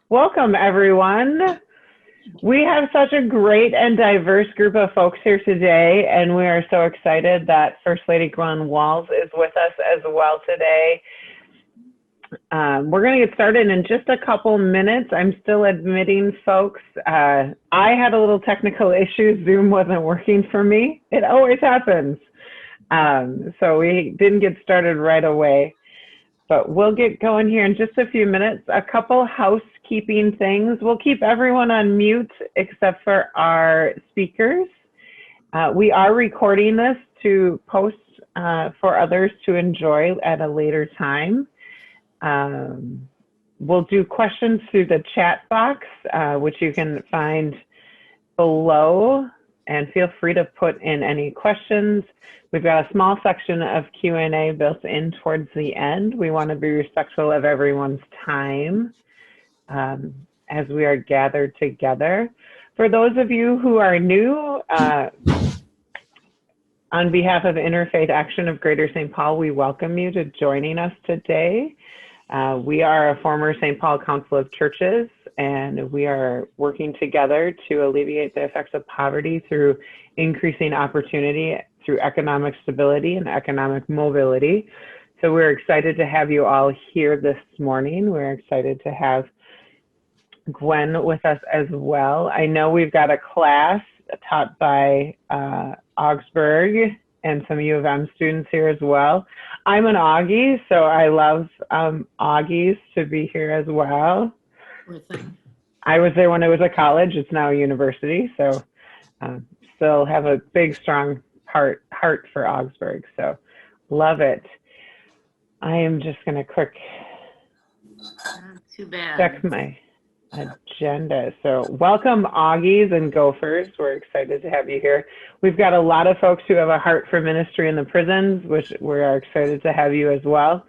Welcome, everyone. We have such a great and diverse group of folks here today, and we are so excited that First Lady Gwen Walz is with us as well today. We're going to get started in just a couple minutes. I'm still admitting folks. I had a little technical issue. Zoom wasn't working for me. It always happens. So we didn't get started right away. But we'll get going here in just a few minutes. A couple housekeeping things. We'll keep everyone on mute except for our speakers. We are recording this to post for others to enjoy at a later time. We'll do questions through the chat box, which you can find below, and feel free to put in any questions. We've got a small section of Q&A built in towards the end. We want to be respectful of everyone's time as we are gathered together. For those of you who are new, on behalf of Interfaith Action of Greater St. Paul, we welcome you to joining us today. We are a former St. Paul Council of Churches, and we are working together to alleviate the effects of poverty through increasing opportunity through economic stability and economic mobility. So we're excited to have you all here this morning. We're excited to have Gwen with us as well. I know we've got a class taught by Augsburg and some U of M students here as well. I'm an Augie, so I love Augies to be here as well. I was there when it was a college. It's now a university, so still have a big, strong heart for Augsburg, so love it. I am just going to quick check my agenda. So welcome, Augies and Gophers. We're excited to have you here. We've got a lot of folks who have a heart for ministry in the prisons, which we are excited to have you as well.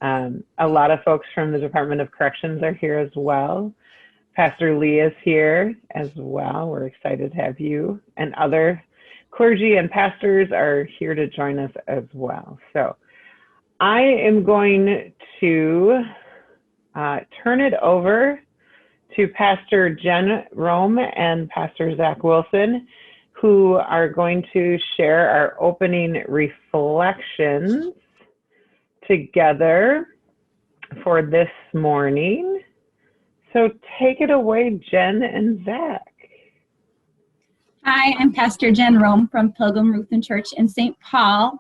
A lot of folks from the Department of Corrections are here as well. Pastor Lee is here as well. We're excited to have you, and other clergy and pastors are here to join us as well. So I am going to turn it over to Pastor Jen Rome and Pastor Zach Wilson, who are going to share our opening reflections together for this morning. So take it away, Jen and Zach. Hi, I'm Pastor Jen Rome from Pilgrim Lutheran Church in St. Paul,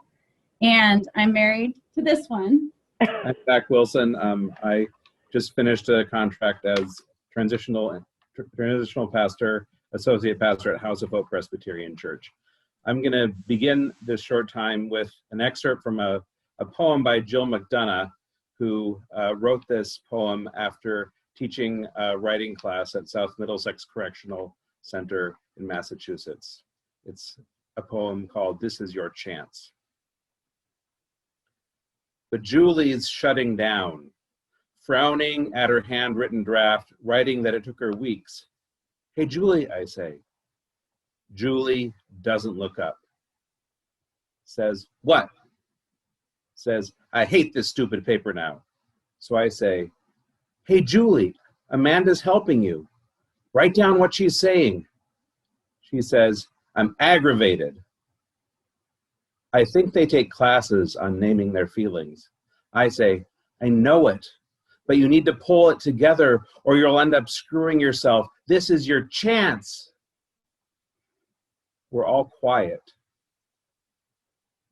and I'm married to this one. I'm Zach Wilson. I just finished a contract as transitional pastor, associate pastor at House of Hope Presbyterian Church. I'm going to begin this short time with an excerpt from a poem by Jill McDonough, who wrote this poem after teaching a writing class at South Middlesex Correctional Center in Massachusetts. It's a poem called "This Is Your Chance." But Julie's shutting down, frowning at her handwritten draft, writing that it took her weeks. "Hey, Julie," I say. Julie doesn't look up. Says, "What?" Says, "I hate this stupid paper now." So I say, "Hey, Julie, Amanda's helping you. Write down what she's saying." She says, "I'm aggravated." I think they take classes on naming their feelings. I say, "I know it, but you need to pull it together or you'll end up screwing yourself. This is your chance." We're all quiet,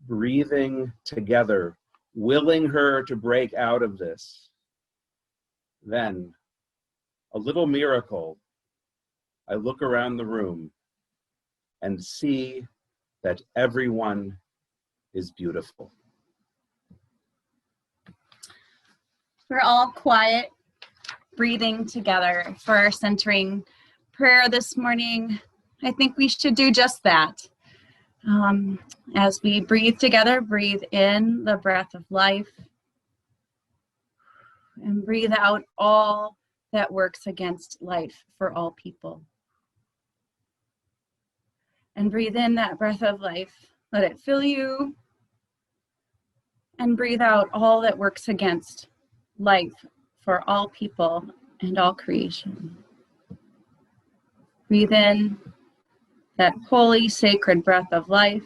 breathing together, willing her to break out of this. Then, a little miracle, I look around the room and see that everyone is beautiful. We're all quiet, breathing together for our centering prayer this morning. I think we should do just that. As we breathe together, breathe in the breath of life and breathe out all that works against life for all people. And breathe in that breath of life. Let it fill you. And breathe out all that works against life for all people and all creation. Breathe in that holy, sacred breath of life,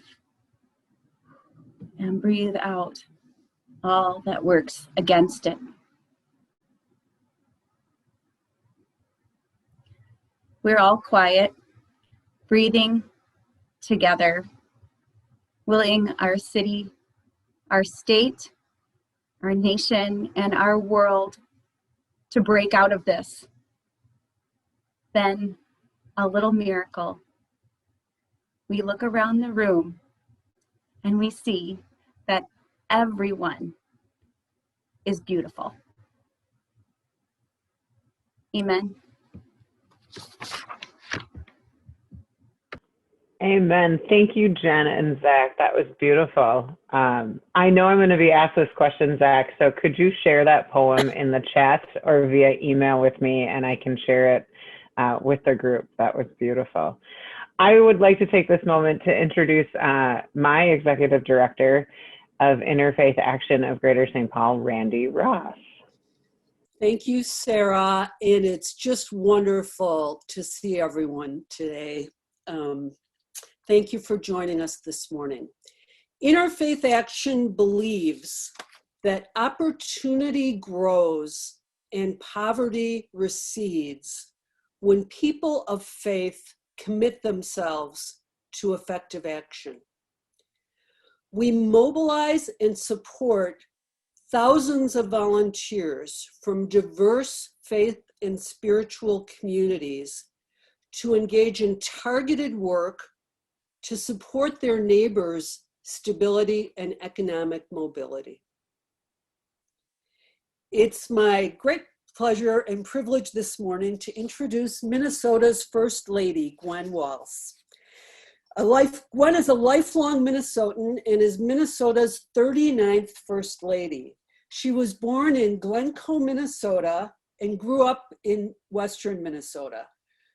and breathe out all that works against it. We're all quiet, breathing together, willing our city, our state, our nation, and our world to break out of this. Then, a little miracle. We look around the room and we see that everyone is beautiful. Amen. Amen. Thank you, Jen and Zach. That was beautiful. I know I'm going to be asked this question, Zach, so could you share that poem in the chat or via email with me, and I can share it with the group? That was beautiful. I would like to take this moment to introduce my Executive Director of Interfaith Action of Greater St. Paul, Randy Ross. Thank you, Sarah, and it's just wonderful to see everyone today. Thank you for joining us this morning. Interfaith Action believes that opportunity grows and poverty recedes when people of faith commit themselves to effective action. We mobilize and support thousands of volunteers from diverse faith and spiritual communities to engage in targeted work to support their neighbors' stability and economic mobility. It's my great pleasure and privilege this morning to introduce Minnesota's First Lady, Gwen Walz. Gwen is a lifelong Minnesotan and is Minnesota's 39th First Lady. She was born in Glencoe, Minnesota, and grew up in Western Minnesota.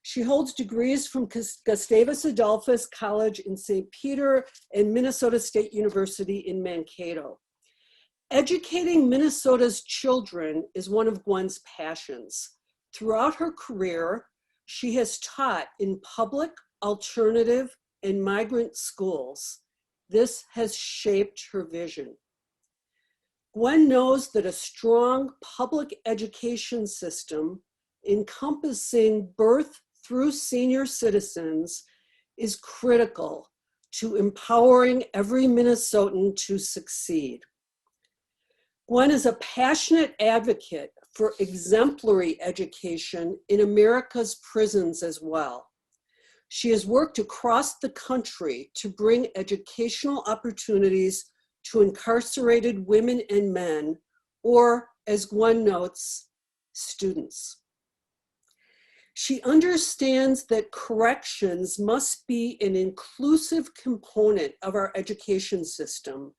She holds degrees from Gustavus Adolphus College in St. Peter and Minnesota State University in Mankato. Educating Minnesota's children is one of Gwen's passions. Throughout her career, she has taught in public, alternative, and migrant schools. This has shaped her vision. Gwen knows that a strong public education system encompassing birth through senior citizens is critical to empowering every Minnesotan to succeed. Gwen is a passionate advocate for exemplary education in America's prisons as well. She has worked across the country to bring educational opportunities to incarcerated women and men, or as Gwen notes, students. She understands that corrections must be an inclusive component of our education system,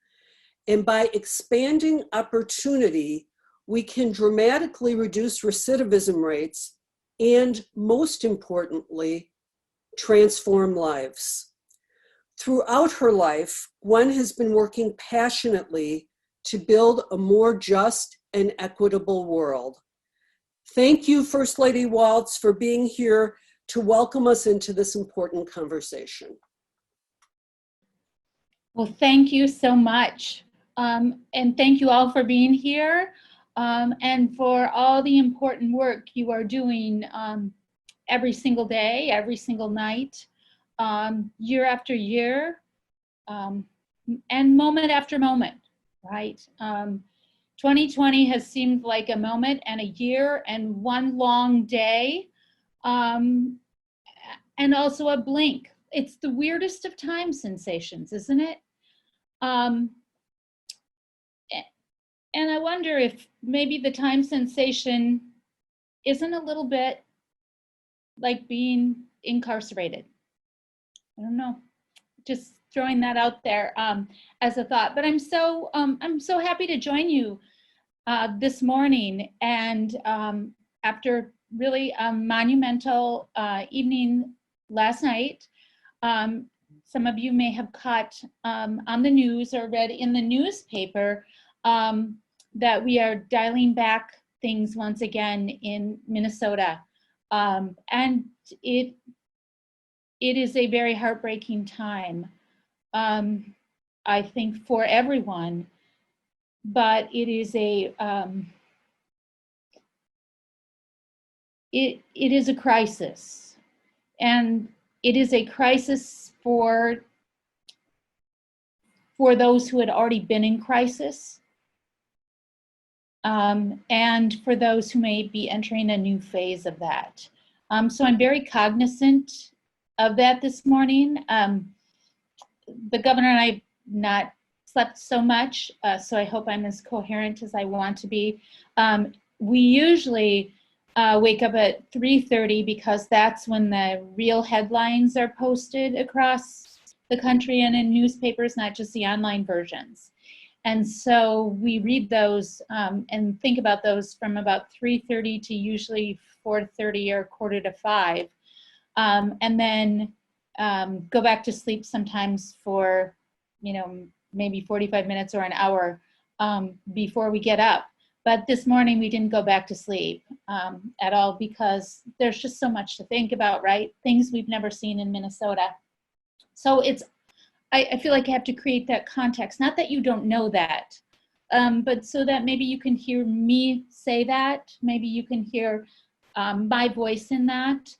and by expanding opportunity, we can dramatically reduce recidivism rates and, most importantly, transform lives. Throughout her life, Gwen has been working passionately to build a more just and equitable world. Thank you, First Lady Walz, for being here to welcome us into this important conversation. Well, thank you so much. And thank you all for being here and for all the important work you are doing every single day, every single night, year after year, and moment after moment, right? 2020 has seemed like a moment and a year and one long day, and also a blink. It's the weirdest of time sensations, isn't it? And I wonder if maybe the time sensation isn't a little bit like being incarcerated. I don't know, just throwing that out there as a thought. But I'm so happy to join you this morning, and after really a monumental evening last night. Some of you may have caught on the news or read in the newspaper that we are dialing back things once again in Minnesota. And it is a very heartbreaking time, I think, for everyone, but it is it is a crisis, and it is a crisis for those who had already been in crisis, and for those who may be entering a new phase of that. So I'm very cognizant of that this morning. The governor and I have not slept so much, so I hope I'm as coherent as I want to be. We usually wake up at 3:30 because that's when the real headlines are posted across the country and in newspapers, not just the online versions. And so we read those and think about those from about 3:30 to usually 4:30 or 4:45, and then go back to sleep sometimes for, maybe 45 minutes or an hour before we get up. But this morning we didn't go back to sleep at all because there's just so much to think about, right? Things we've never seen in Minnesota. So I feel like I have to create that context. Not that you don't know that, but so that maybe you can hear me say that. Maybe you can hear my voice in that.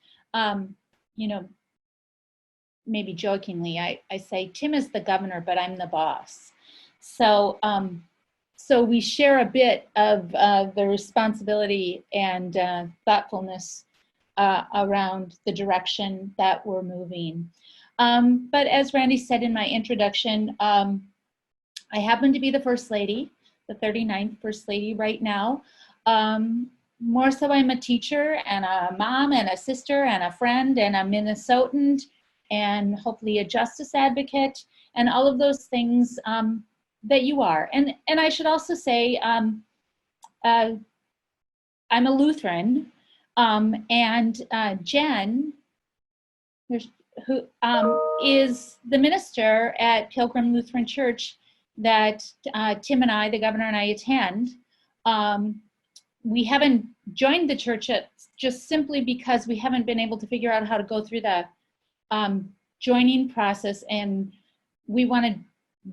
Maybe jokingly, I say, Tim is the governor, but I'm the boss. So, so we share a bit of the responsibility and thoughtfulness around the direction that we're moving. But as Randy said in my introduction, I happen to be the First Lady, the 39th First Lady right now. More so, I'm a teacher and a mom and a sister and a friend and a Minnesotan and hopefully a justice advocate and all of those things that you are. And I should also say I'm a Lutheran, and Jen, who is the minister at Pilgrim Lutheran Church that Tim and I, the governor and I, attend. We haven't joined the church yet, just simply because we haven't been able to figure out how to go through the joining process, and we want to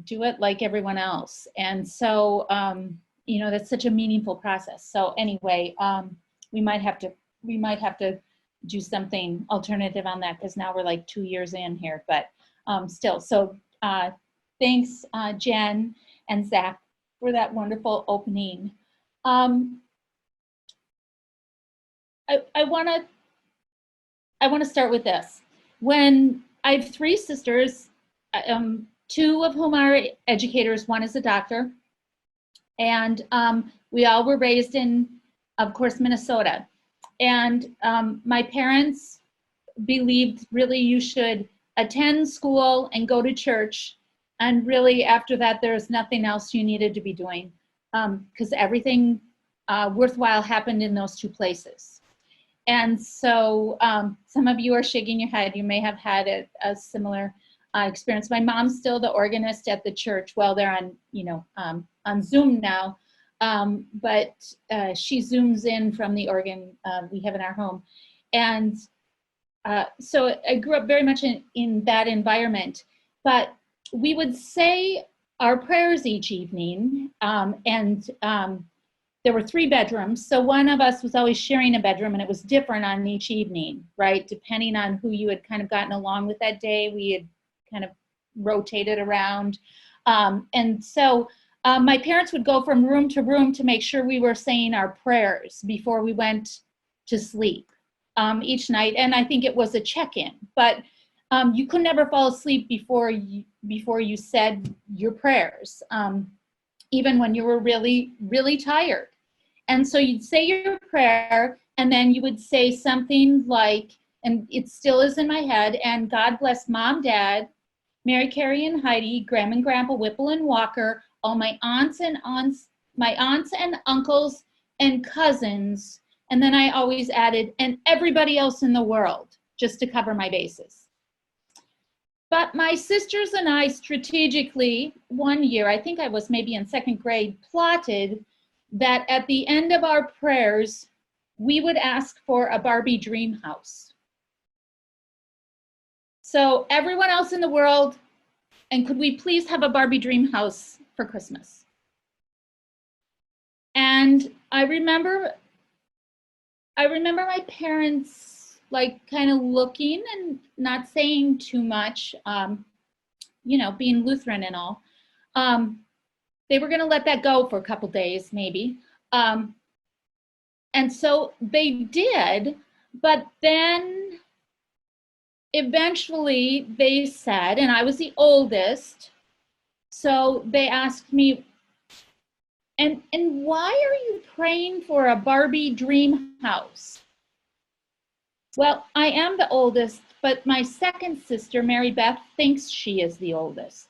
do it like everyone else. And so, that's such a meaningful process. So anyway, we might have to do something alternative on that because now we're like 2 years in here, but still. So thanks, Jen and Zach, for that wonderful opening. I want to start with this. When I have three sisters, two of whom are educators, one is a doctor, and we all were raised in, of course, Minnesota. And my parents believed really you should attend school and go to church, and really after that there's nothing else you needed to be doing, because everything worthwhile happened in those two places. And so some of you are shaking your head. You may have had a similar experience. My mom's still the organist at the church. Well, they're on Zoom now, but she Zooms in from the organ we have in our home. And so I grew up very much in that environment. But we would say our prayers each evening, and there were 3 bedrooms, so one of us was always sharing a bedroom, and it was different on each evening, right? Depending on who you had kind of gotten along with that day, we had kind of rotated around. And so my parents would go from room to room to make sure we were saying our prayers before we went to sleep each night. And I think it was a check-in, but you could never fall asleep before you said your prayers, even when you were really, really tired. And so you'd say your prayer, and then you would say something like, and it still is in my head, and God bless Mom, Dad, Mary, Carrie, and Heidi, Grandma and Grandpa, Whipple and Walker, all my aunts and uncles and cousins, and then I always added, and everybody else in the world, just to cover my bases. But my sisters and I strategically, one year, I think I was maybe in 2nd grade, plotted that at the end of our prayers, we would ask for a Barbie dream house. So everyone else in the world, and could we please have a Barbie dream house for Christmas? And I remember my parents like kind of looking and not saying too much, you know, being Lutheran and all. They were gonna let that go for a couple days maybe. And so they did, but then eventually they said, and I was the oldest, so they asked me, and why are you praying for a Barbie dream house? Well, I am the oldest, but my second sister, Mary Beth, thinks she is the oldest.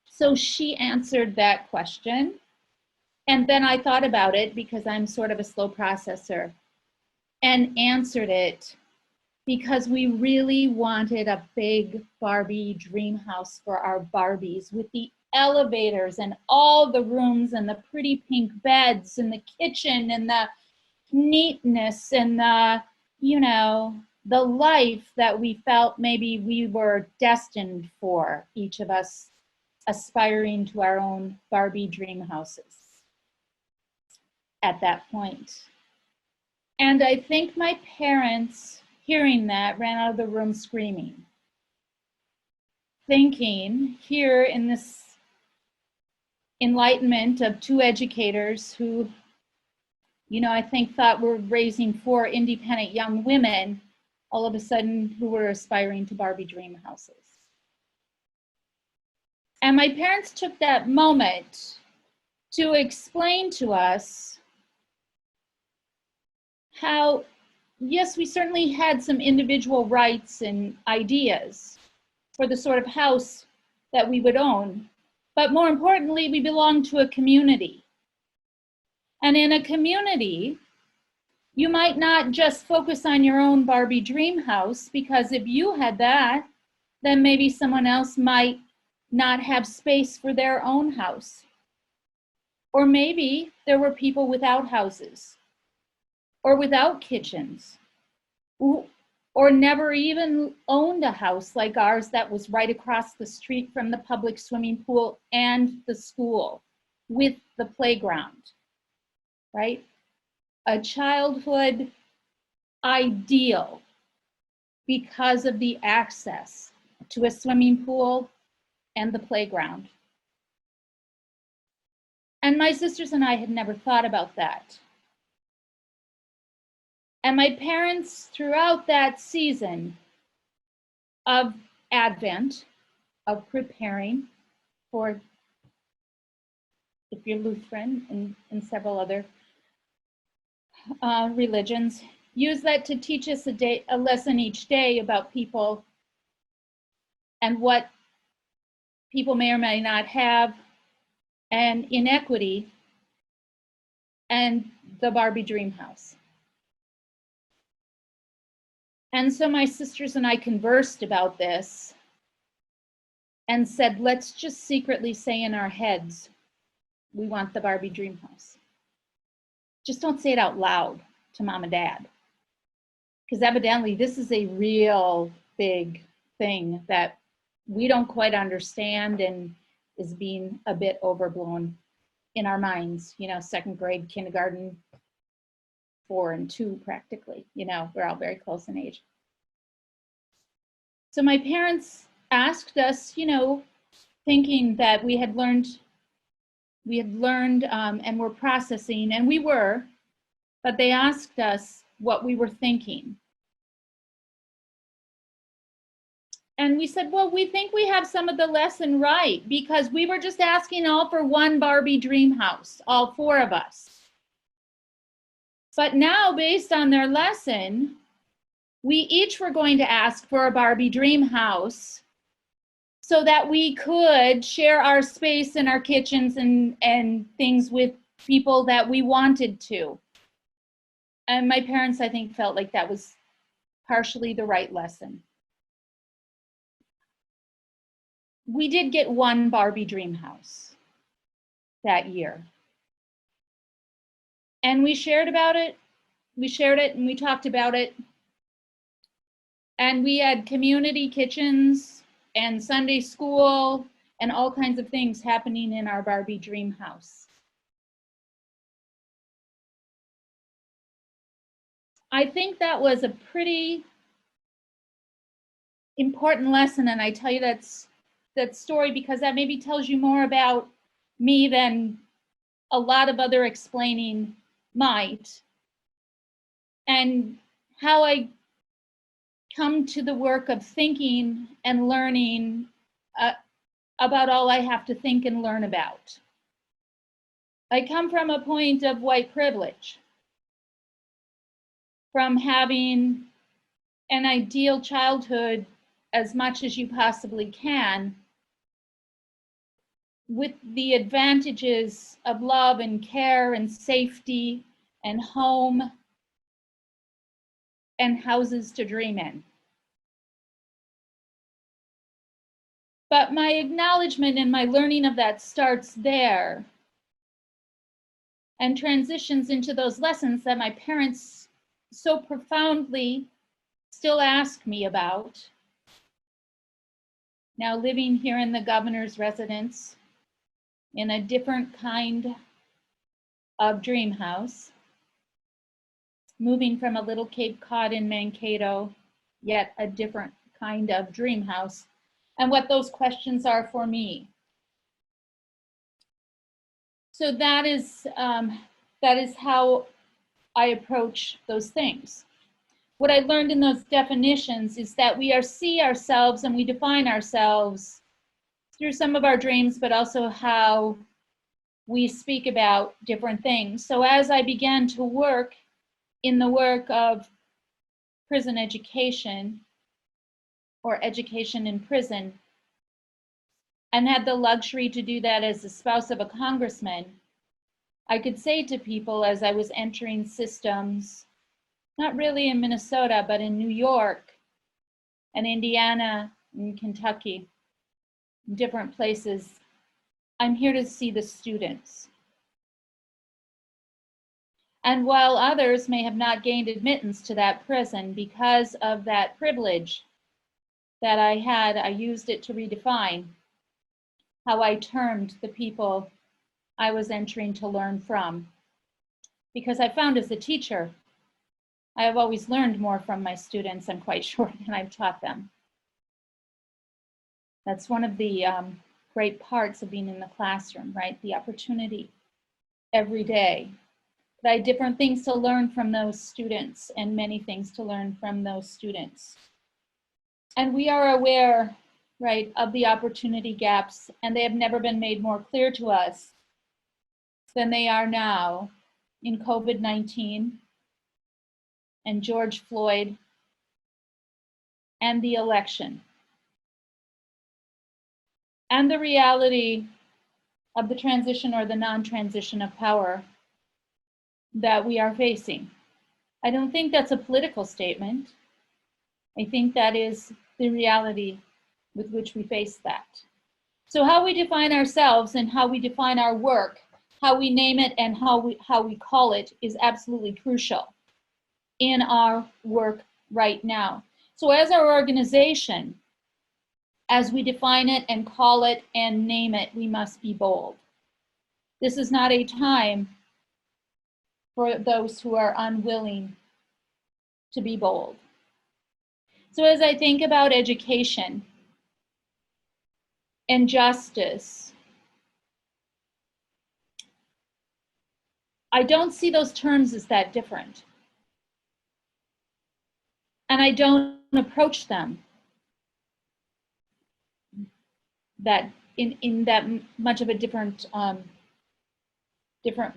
So she answered that question. And then I thought about it because I'm sort of a slow processor and answered it because we really wanted a big Barbie dream house for our Barbies with the elevators and all the rooms and the pretty pink beds and the kitchen and the neatness and the, you know, the life that we felt maybe we were destined for, each of us aspiring to our own Barbie dream houses at that point. And I think my parents, hearing that, ran out of the room screaming, thinking here in this enlightenment of two educators who, you know, I think thought we're raising 4 independent young women, all of a sudden who were aspiring to Barbie dream houses. And my parents took that moment to explain to us how, yes, we certainly had some individual rights and ideas for the sort of house that we would own, but more importantly, we belonged to a community. And in a community, you might not just focus on your own Barbie dream house, because if you had that, then maybe someone else might not have space for their own house. Or maybe there were people without houses or without kitchens, or never even owned a house like ours that was right across the street from the public swimming pool and the school with the playground, right? A childhood ideal because of the access to a swimming pool and the playground. And my sisters and I had never thought about that. And my parents, throughout that season of Advent, of preparing for, if you're Lutheran and several other religions, use that to teach us a lesson each day about people and what people may or may not have, and inequity, and the Barbie dream house. And so my sisters and I conversed about this and said, let's just secretly say in our heads, we want the Barbie dream house. Just don't say it out loud to mom and dad. Because evidently this is a real big thing that we don't quite understand and is being a bit overblown in our minds, you know, 2nd grade, kindergarten, 4 and 2 practically, you know, we're all very close in age. So my parents asked us, you know, thinking that we had learned and were processing, and we were, but they asked us what we were thinking. And we said, well, we think we have some of the lesson right, because we were just asking all for one Barbie dream house, all 4 of us. But now, based on their lesson, we each were going to ask for a Barbie dream house so that we could share our space in our kitchens and things with people that we wanted to. And my parents, I think, felt like that was partially the right lesson. We did get one Barbie dream house that year. And we shared about it. We shared it and we talked about it. And we had community kitchens and Sunday school and all kinds of things happening in our Barbie dream house. I think that was a pretty important lesson, and I tell you that story because that maybe tells you more about me than a lot of other explaining might, and how I come to the work of thinking and learning about all I have to think and learn about. I come from a point of white privilege, from having an ideal childhood as much as you possibly can, with the advantages of love and care and safety and home and houses to dream in. But my acknowledgement and my learning of that starts there and transitions into those lessons that my parents so profoundly still ask me about. Now living here in the governor's residence in a different kind of dream house, moving from a little Cape Cod in Mankato, yet a different kind of dream house, and what those questions are for me. So that is how I approach those things. What I learned in those definitions is that we see ourselves and we define ourselves through some of our dreams, but also how we speak about different things. So as I began to work in the work of prison education, or education in prison, and had the luxury to do that as the spouse of a congressman, I could say to people as I was entering systems, not really in Minnesota, but in New York and Indiana and Kentucky, different places, I'm here to see the students. And while others may have not gained admittance to that prison because of that privilege that I had, I used it to redefine how I termed the people I was entering to learn from. Because I found as a teacher, I have always learned more from my students, I'm quite sure, than I've taught them. That's one of the great parts of being in the classroom, right? The opportunity every day. But I had different things to learn from those students and many things to learn from those students. And we are aware, right, of the opportunity gaps, and they have never been made more clear to us than they are now in COVID-19 and George Floyd and the election. And the reality of the transition or the non-transition of power that we are facing. I don't think that's a political statement. I think that is the reality with which we face that. So how we define ourselves and how we define our work, how we name it and how we call it is absolutely crucial in our work right now. So as our organization, as we define it and call it and name it, we must be bold. This is not a time for those who are unwilling to be bold. So as I think about education and justice, I don't see those terms as that different. And I don't approach them that in that much of a different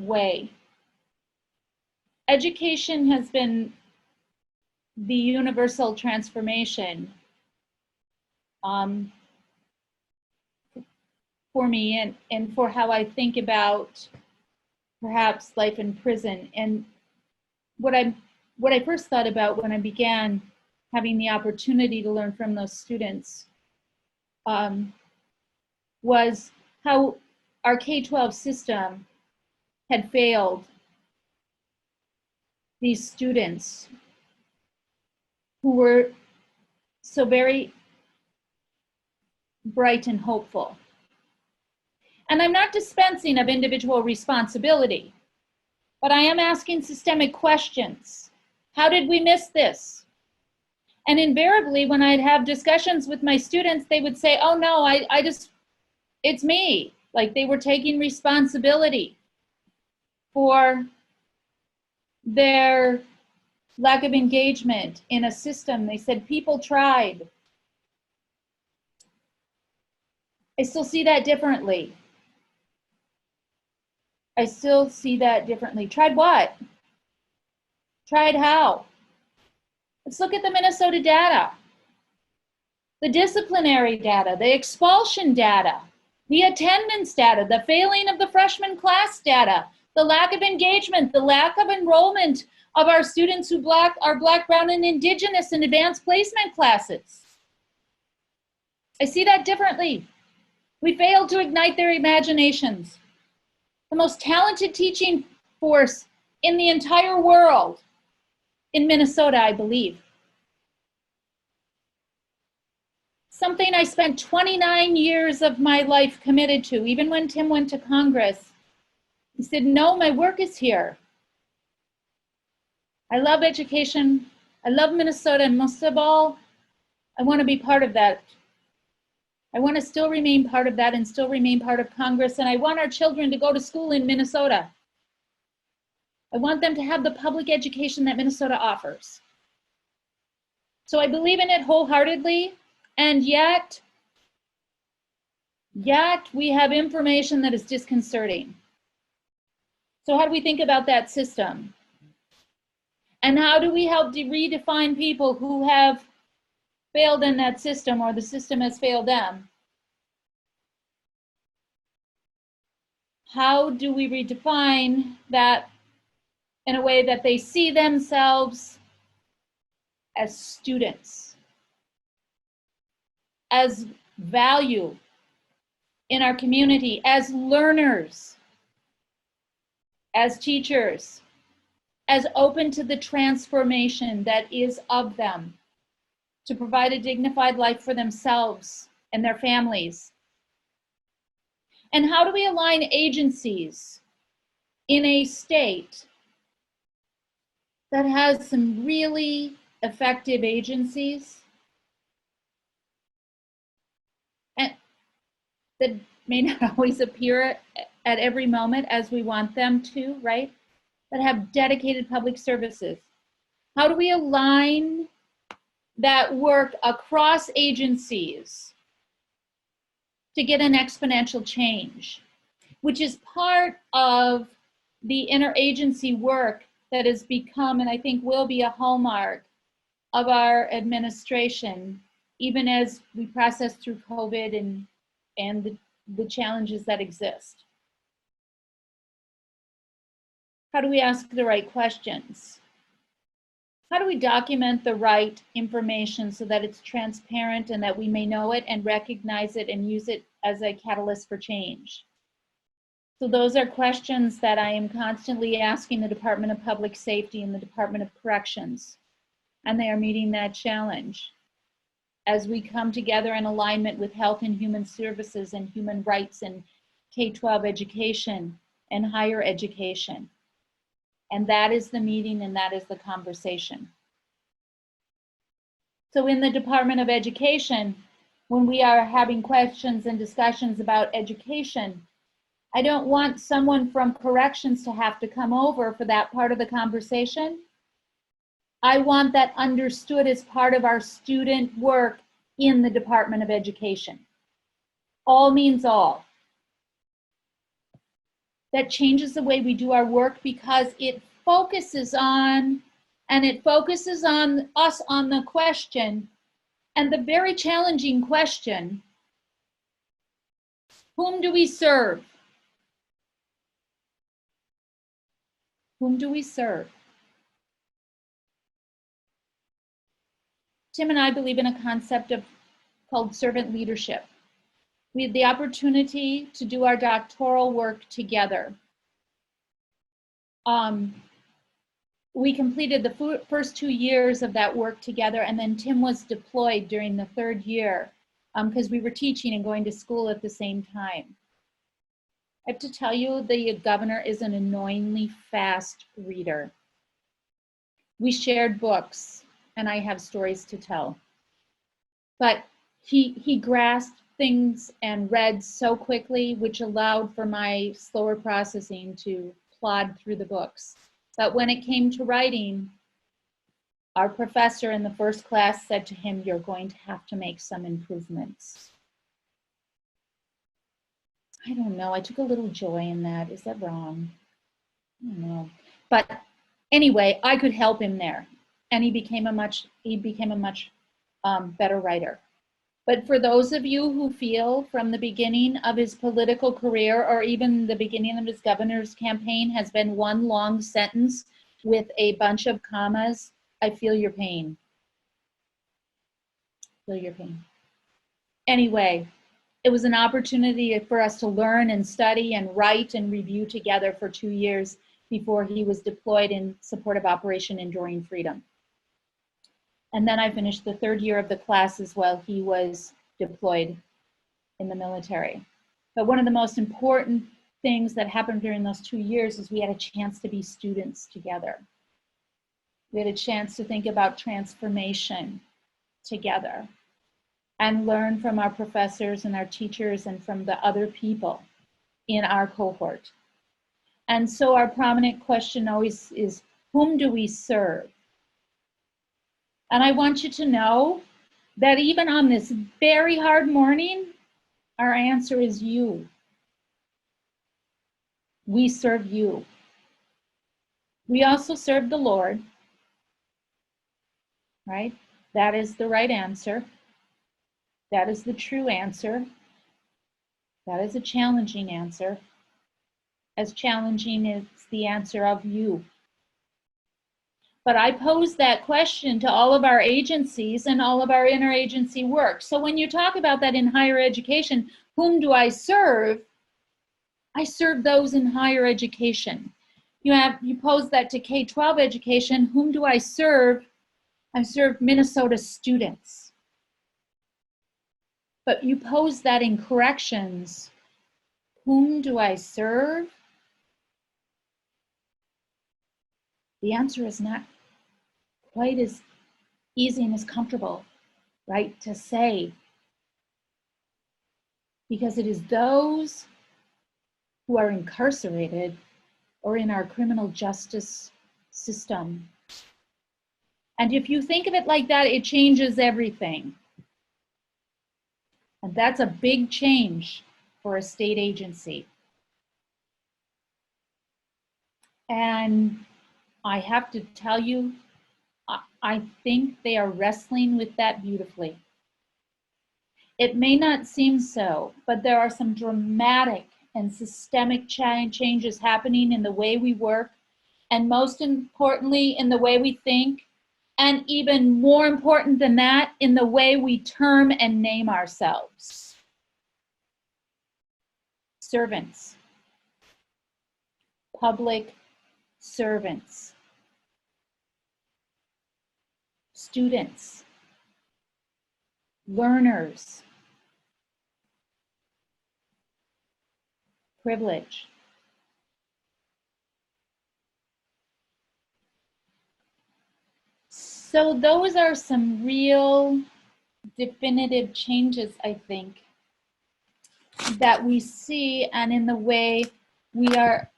way. Education has been the universal transformation for me and for how I think about perhaps life in prison. And what I first thought about when I began having the opportunity to learn from those students was how our K-12 system had failed these students who were so very bright and hopeful. And I'm not dispensing of individual responsibility, but I am asking systemic questions. How did we miss this? And invariably, when I'd have discussions with my students, they would say, oh no, it's me. Like they were taking responsibility for their lack of engagement in a system. They said people tried. I still see that differently. I still see that differently. Tried what? Tried how? Let's look at the Minnesota data. The disciplinary data, the expulsion data, the attendance data, the failing of the freshman class data, the lack of engagement, the lack of enrollment of our students who are Black, Brown, and Indigenous in advanced placement classes. I see that differently. We failed to ignite their imaginations. The most talented teaching force in the entire world in Minnesota, I believe. Something I spent 29 years of my life committed to. Even when Tim went to Congress, he said, no, my work is here. I love education. I love Minnesota, and most of all, I want to be part of that. I want to still remain part of that and still remain part of Congress, and I want our children to go to school in Minnesota. I want them to have the public education that Minnesota offers. So I believe in it wholeheartedly, and yet we have information that is disconcerting. So how do we think about that system? And how do we help redefine people who have failed in that system or the system has failed them? How do we redefine that in a way that they see themselves as students, as value in our community, as learners, as teachers, as open to the transformation that is of them, to provide a dignified life for themselves and their families? And how do we align agencies in a state that has some really effective agencies and that may not always appear at every moment as we want them to, right? That have dedicated public services? How do we align that work across agencies to get an exponential change, which is part of the interagency work that has become, and I think will be, a hallmark of our administration, even as we process through COVID and the challenges that exist. How do we ask the right questions? How do we document the right information so that it's transparent and that we may know it and recognize it and use it as a catalyst for change? So those are questions that I am constantly asking the Department of Public Safety and the Department of Corrections, and they are meeting that challenge as we come together in alignment with Health and Human Services and human rights and K-12 education and higher education. And that is the meeting and that is the conversation. So in the Department of Education, when we are having questions and discussions about education, I don't want someone from corrections to have to come over for that part of the conversation. I want that understood as part of our student work in the Department of Education. All means all. That changes the way we do our work because it focuses on, and it focuses on us on the question, and the very challenging question, whom do we serve? Whom do we serve? Tim and I believe in a concept called servant leadership. We had the opportunity to do our doctoral work together. we completed the first 2 years of that work together, and then Tim was deployed during the 3rd year because we were teaching and going to school at the same time. I have to tell you, the governor is an annoyingly fast reader. We shared books, and I have stories to tell. But he grasped things and read so quickly, which allowed for my slower processing to plod through the books. But when it came to writing, our professor in the first class said to him, "You're going to have to make some improvements." I don't know, I took a little joy in that. Is that wrong? I don't know. But anyway, I could help him there. And he became a much better writer. But for those of you who feel from the beginning of his political career, or even the beginning of his governor's campaign has been one long sentence with a bunch of commas, I feel your pain. Feel your pain. Anyway, it was an opportunity for us to learn and study and write and review together for 2 years before he was deployed in support of Operation Enduring Freedom. And then I finished the 3rd year of the classes while he was deployed in the military. But one of the most important things that happened during those 2 years is we had a chance to be students together. We had a chance to think about transformation together and learn from our professors and our teachers and from the other people in our cohort. And so our prominent question always is, whom do we serve? And I want you to know that even on this very hard morning, our answer is you. We serve you. We also serve the Lord, right? That is the right answer. That is the true answer. That is a challenging answer. As challenging as the answer of you. But I pose that question to all of our agencies and all of our interagency work. So when you talk about that in higher education, whom do I serve? I serve those in higher education. You pose that to K-12 education, whom do I serve? I serve Minnesota students. But you pose that in corrections, whom do I serve? The answer is not quite as easy and as comfortable, right, to say. Because it is those who are incarcerated or in our criminal justice system. And if you think of it like that, it changes everything. And that's a big change for a state agency. And I have to tell you, I think they are wrestling with that beautifully. It may not seem so, but there are some dramatic and systemic changes happening in the way we work, and most importantly, in the way we think, and even more important than that, in the way we term and name ourselves. Servants. Public servants. Students. Learners. Privilege. So those are some real definitive changes, I think, that we see, and in the way we are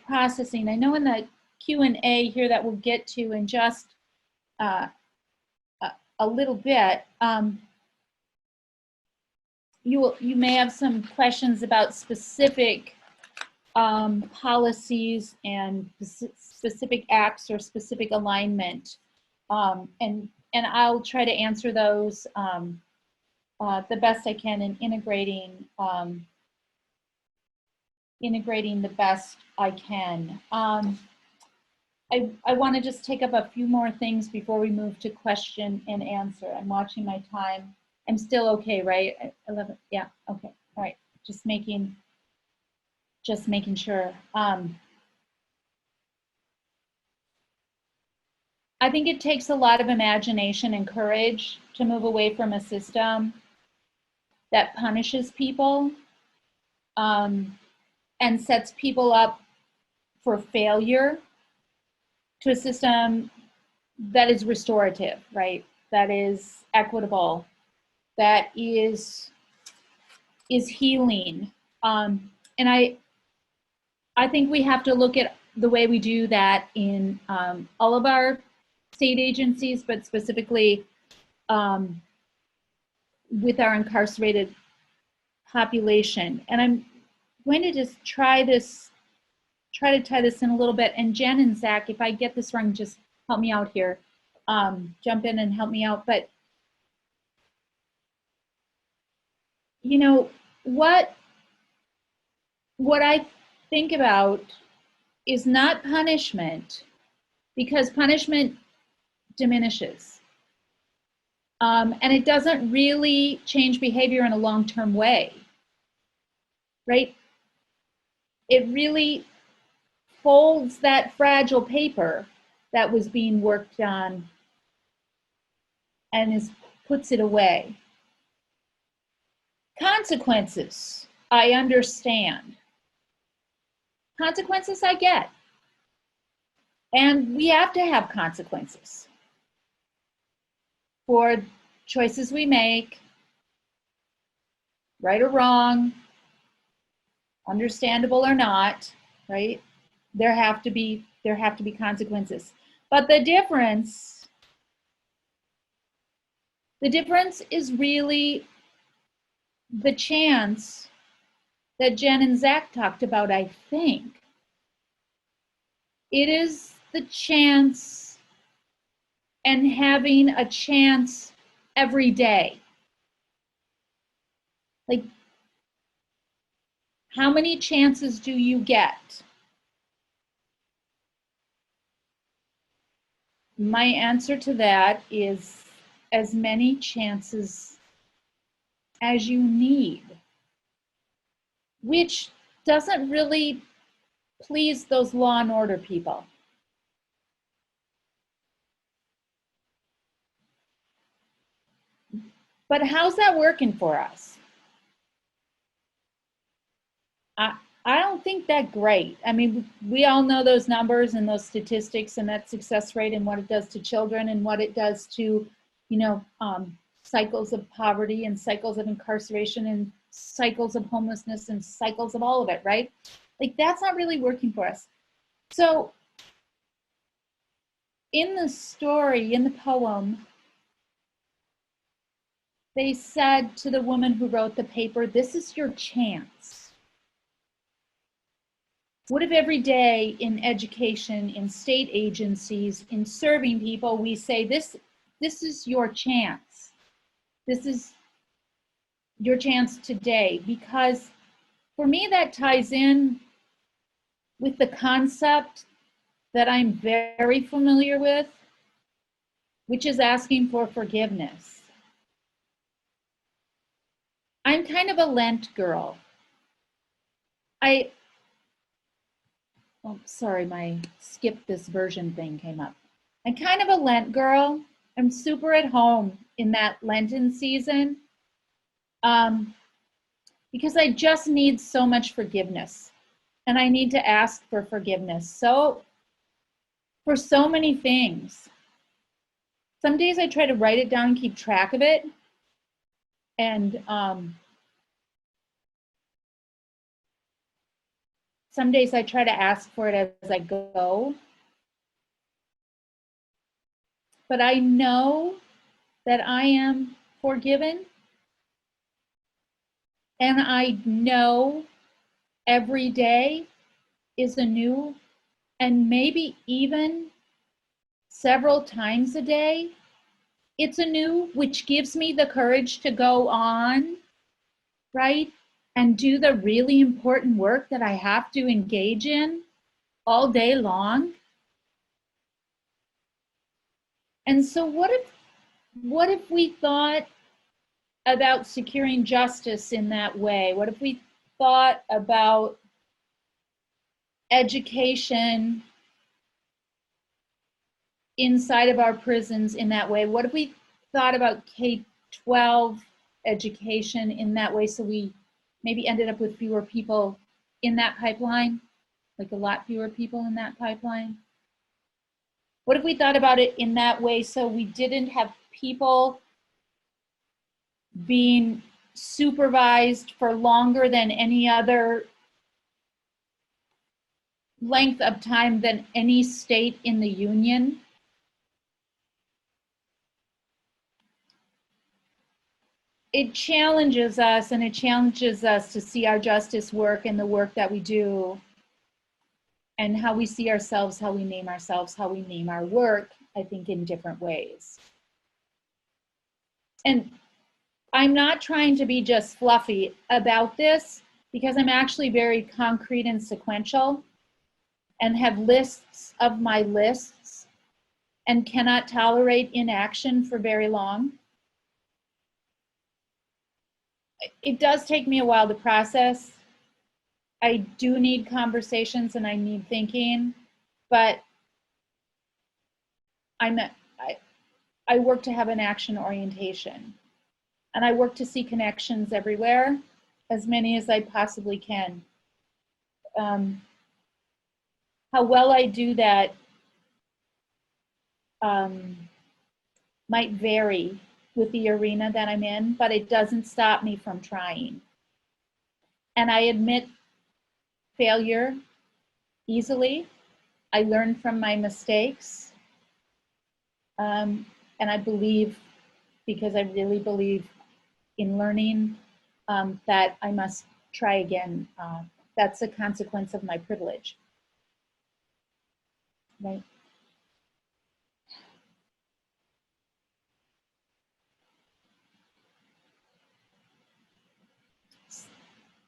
processing. I know in the Q&A here that we'll get to in just a little bit, you may have some questions about specific policies and specific acts or specific alignment, and I'll try to answer those the best I can in integrating the best I can. I want to just take up a few more things before we move to question and answer. I'm watching my time. I'm still okay, right? 11, yeah, okay, all right. Just making sure. I think it takes a lot of imagination and courage to move away from a system that punishes people and sets people up for failure, to a system that is restorative, right? That is equitable, that is healing. And I think we have to look at the way we do that in all of our state agencies, but specifically with our incarcerated population. And I'm going to just try to tie this in a little bit. And Jen and Zach, if I get this wrong, just help me out here. Jump in and help me out. But, you know, what I think about is not punishment, because punishment diminishes. And it doesn't really change behavior in a long-term way, right? It really folds that fragile paper that was being worked on and puts it away. Consequences, I understand. Consequences I get. And we have to have consequences for choices we make, right or wrong, understandable or not, right? There have to be consequences. But the difference is really the chance that Jen and Zach talked about, I think. It is the chance and having a chance every day. Like, how many chances do you get? My answer to that is as many chances as you need, which doesn't really please those law and order people. But how's that working for us? I don't think that great. I mean, we all know those numbers and those statistics and that success rate and what it does to children and what it does to, you know, cycles of poverty and cycles of incarceration and cycles of homelessness and cycles of all of it, right? Like, that's not really working for us. So in the story, in the poem, they said to the woman who wrote the paper, this is your chance. What if every day in education, in state agencies, in serving people, we say, this is your chance. This is your chance today. Because for me, that ties in with the concept that I'm very familiar with, which is asking for forgiveness. I'm kind of a Lent girl. Oh, sorry, my skip this version thing came up. I'm kind of a Lent girl. I'm super at home in that Lenten season because I just need so much forgiveness, and I need to ask for forgiveness. So for so many things. Some days I try to write it down and keep track of it, and some days I try to ask for it as I go. But I know that I am forgiven. And I know every day is anew, and maybe even several times a day, it's anew, which gives me the courage to go on, right? And do the really important work that I have to engage in all day long. And so what if we thought about securing justice in that way? What if we thought about education inside of our prisons in that way? What if we thought about K-12 education in that way, so we maybe ended up with fewer people in that pipeline, like a lot fewer people in that pipeline? What if we thought about it in that way, so we didn't have people being supervised for longer than any other length of time than any state in the union? It challenges us, and it challenges us to see our justice work and the work that we do, and how we see ourselves, how we name ourselves, how we name our work, I think, in different ways. And I'm not trying to be just fluffy about this, because I'm actually very concrete and sequential, and have lists of my lists, and cannot tolerate inaction for very long. It does take me a while to process. I do need conversations and I need thinking, but I work to have an action orientation, and I work to see connections everywhere, as many as I possibly can. How well I do that might vary with the arena that I'm in, but it doesn't stop me from trying. And I admit failure easily. I learn from my mistakes. And I believe, because I really believe in learning, that I must try again. That's a consequence of my privilege, right?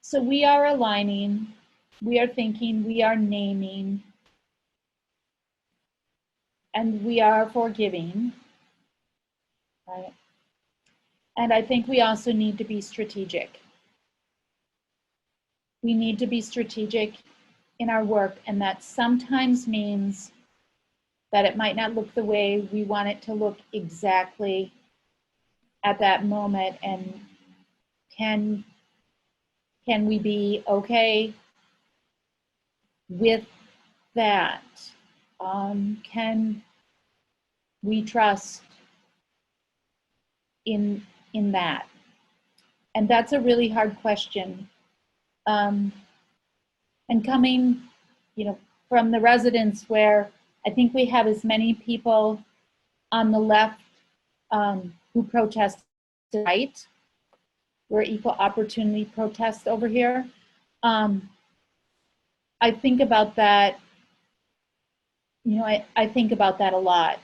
So we are aligning, we are thinking, we are naming, and we are forgiving, right? And I think we also need to be strategic. We need to be strategic in our work, and that sometimes means that it might not look the way we want it to look exactly at that moment. And can we be okay with that? Can we trust in that? And that's a really hard question. And coming, from the residence, where I think we have as many people on the left who protest right. We're equal opportunity protest over here. I think about that, I think about that a lot.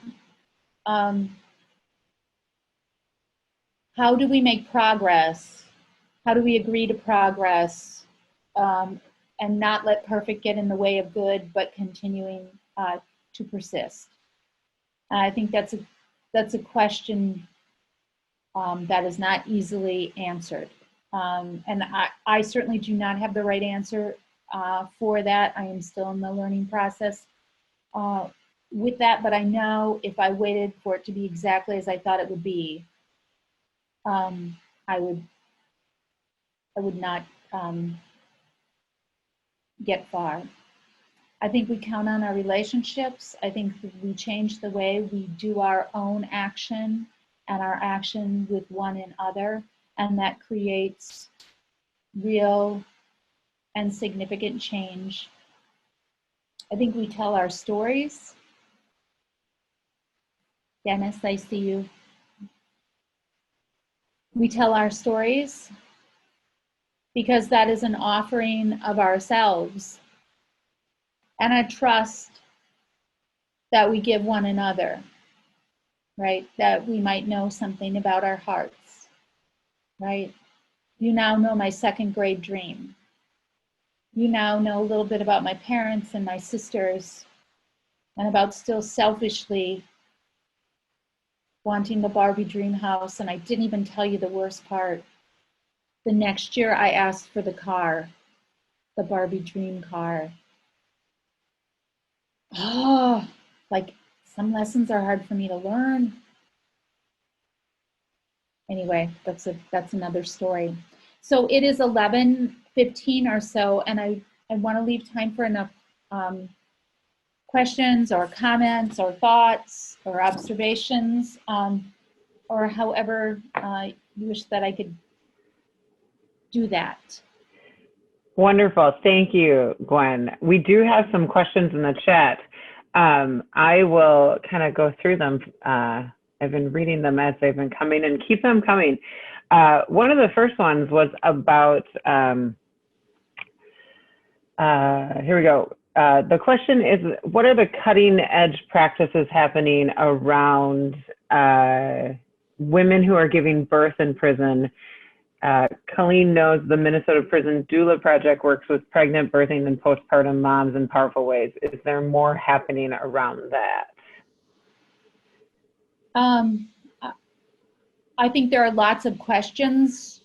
How do we make progress? How do we agree to progress and not let perfect get in the way of good, but continuing to persist? And I think that's a question that is not easily answered. And I certainly do not have the right answer for that. I am still in the learning process with that, but I know if I waited for it to be exactly as I thought it would be, I would not get far. I think we count on our relationships. I think we change the way we do our own action and our action with one another, and that creates real and significant change. I think we tell our stories. Dennis, I see you. We tell our stories because that is an offering of ourselves and a trust that we give one another, right? That we might know something about our hearts, right? You now know my second grade dream. You now know a little bit about my parents and my sisters, and about still selfishly wanting the Barbie dream house. And I didn't even tell you the worst part. The next year I asked for the car, the Barbie dream car. Oh, like some lessons are hard for me to learn. Anyway, that's another story. So it is 11:15 or so, and I want to leave time for enough questions or comments or thoughts or observations, or however you wish that I could do that. Wonderful. Thank you, Gwen. We do have some questions in the chat. I will kind of go through them. I've been reading them as they've been coming, and keep them coming. One of the first ones was about, here we go. The question is, what are the cutting edge practices happening around women who are giving birth in prison? Colleen knows the Minnesota Prison Doula Project works with pregnant, birthing, and postpartum moms in powerful ways. Is there more happening around that? I think there are lots of questions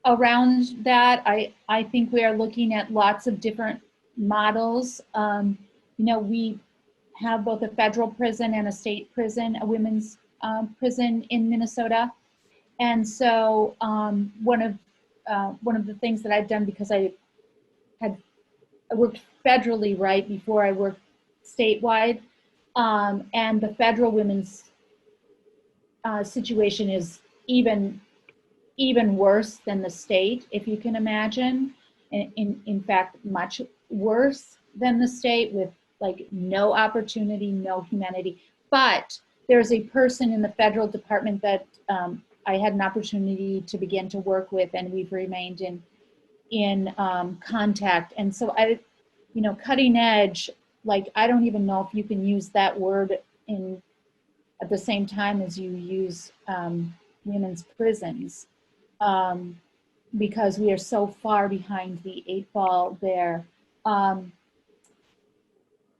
around that. I think we are looking at lots of different models. You know, we have both a federal prison and a state prison, a women's prison in Minnesota. And so one of the things that I've done, because I worked federally right before I worked statewide, and the federal women's situation is even worse than the state, if you can imagine. In fact, much worse than the state, with like no opportunity, no humanity. But there's a person in the federal department that I had an opportunity to begin to work with, and we've remained in contact. And so you know, cutting edge, like, I don't even know if you can use that word at the same time as you use women's prisons, because we are so far behind the 8 ball there.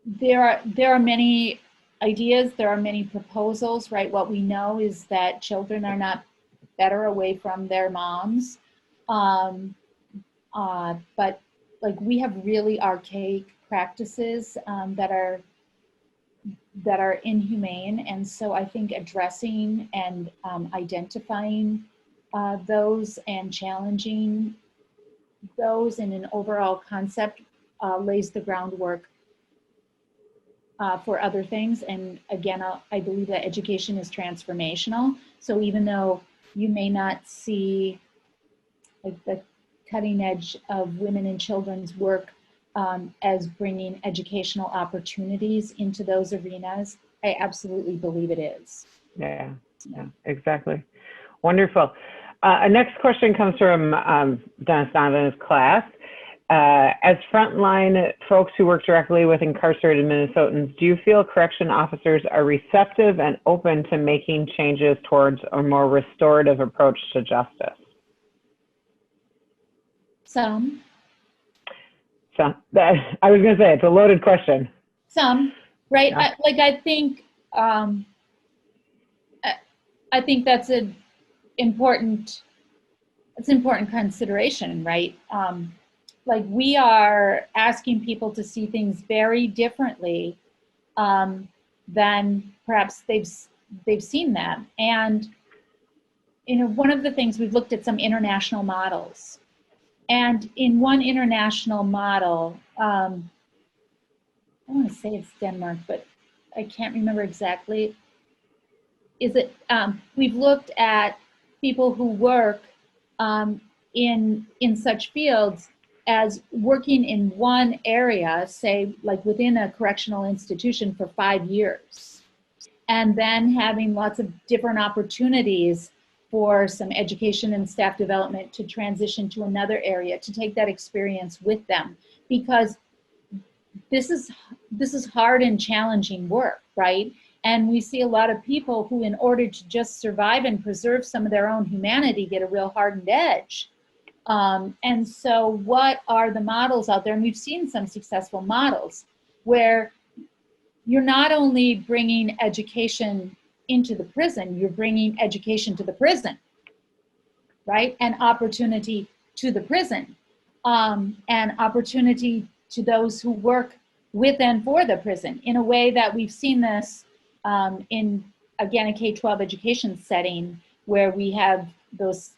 There are many ideas, there are many proposals, right? What we know is that children are not better away from their moms, but like, we have really archaic practices that are inhumane. And so I think addressing and identifying those and challenging those in an overall concept lays the groundwork for other things. And again, I believe that education is transformational. So even though you may not see like the cutting edge of women and children's work as bringing educational opportunities into those arenas, I absolutely believe it is. Yeah, exactly. Wonderful. Our next question comes from Dennis Donovan's class. As frontline folks who work directly with incarcerated Minnesotans, do you feel correction officers are receptive and open to making changes towards a more restorative approach to justice? Some. So I was going to say, it's a loaded question. Some, right? Yeah. I think that's an important consideration, right? Like, we are asking people to see things very differently than perhaps they've seen them. And, you know, one of the things, we've looked at some international models. And in one international model, I want to say it's Denmark, but I can't remember exactly. We've looked at people who work in such fields as working in one area, say like within a correctional institution for 5 years, and then having lots of different opportunities for some education and staff development to transition to another area, to take that experience with them, because this is hard and challenging work, right? And we see a lot of people who, in order to just survive and preserve some of their own humanity, get a real hardened edge. And so what are the models out there? And we've seen some successful models where you're not only bringing education into the prison, you're bringing education to the prison, right? And opportunity to the prison, and opportunity to those who work with and for the prison, in a way that we've seen this in, again, a K-12 education setting where we have those